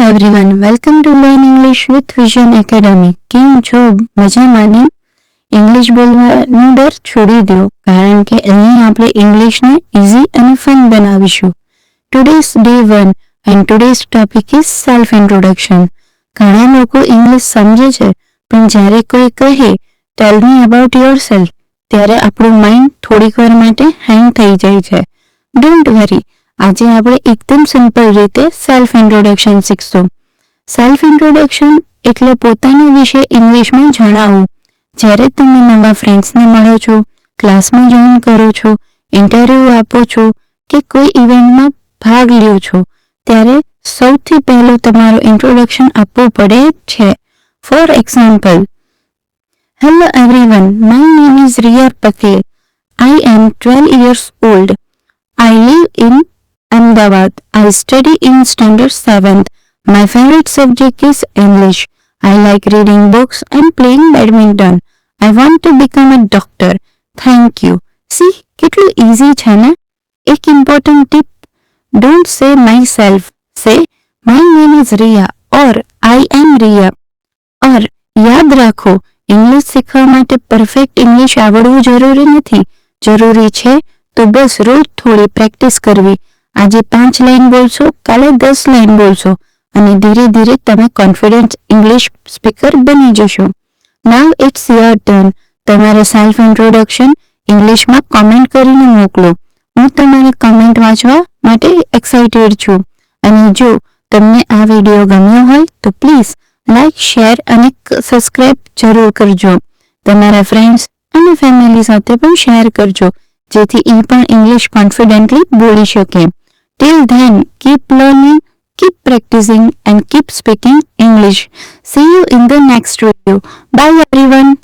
everyone, welcome to Learn English with Vision Academy. કેમ છો? મજામાં ને? ઇંગ્લિશ બોલવાનો ડર છોડી દો, કારણ કે અહીં આપણે ઇંગ્લિશને ઇઝી અને ફન બનાવીશું. Today's day 1 and today's topic is self introduction. ઘણા લોકો ઇંગ્લિશ સમજે છે, પણ જ્યારે કોઈ કહે ટેલ મી અબાઉટ યોરસેલ્ફ, ત્યારે આપણું માઇન્ડ થોડીક વાર માટે હેંગ થઈ જાય છે. ડોન્ટ વરી, આજે આપણે એકદમ સિમ્પલ રીતે સેલ્ફ ઇન્ટ્રોડક્શન શીખશું. સેલ્ફ ઇન્ટ્રોડક્શન એટલે પોતાના વિશે ઇંગ્લિશમાં જણાવવું. જ્યારે તમે નવા ફ્રેન્ડ્સને મળો છો, ક્લાસમાં જોઈન કરો છો, ઇન્ટરવ્યૂ આપો છો કે કોઈ ઇવેન્ટમાં ભાગ લ્યો છો, ત્યારે સૌથી પહેલું તમારું ઇન્ટ્રોડક્શન આપવું પડે છે. For example, hello everyone, my name is Riya Patel. I am 12 years old. I live in Ahmedabad. I study in standard 7th. My favorite subject is English. I like reading books and playing badminton. I want to become a doctor. Thank you. See, કેટલું easy છે ને? એક important tip. Don't say myself. Say my name is Riya or I am Riya. और યાદ રાખો, English શીખવા માટે perfect English આવડવું જરૂરી નથી. જરૂરી છે તો બસ રોજ થોડી પ્રેક્ટિસ કરવી. આજે 5 લાઈન બોલશો, કાલે 10 લાઈન બોલશો અને ધીરે ધીરે તમે કોન્ફિડન્ટ ઇંગ્લિશ સ્પીકર બની જશો. Now it's your turn. તમારે સેલ્ફ ઇન્ટ્રોડક્શન ઇંગ્લિશમાં કોમેન્ટ કરીને મોકલો. હું તમારી કોમેન્ટ વાંચવા માટે એક્સાઇટેડ છું. અને જો તમને આ વિડીયો ગમ્યો હોય તો પ્લીઝ લાઈક, શેર અને સબસ્ક્રાઇબ જરૂર કરજો. તમારા ફ્રેન્ડ્સ અને ફેમિલી સાથે પણ શેર કરજો, જેથી એ પણ ઇંગ્લિશ કોન્ફિડન્ટલી બોલી શકે. Till then, keep learning, keep practising and keep speaking English. See you in the next video. Bye everyone.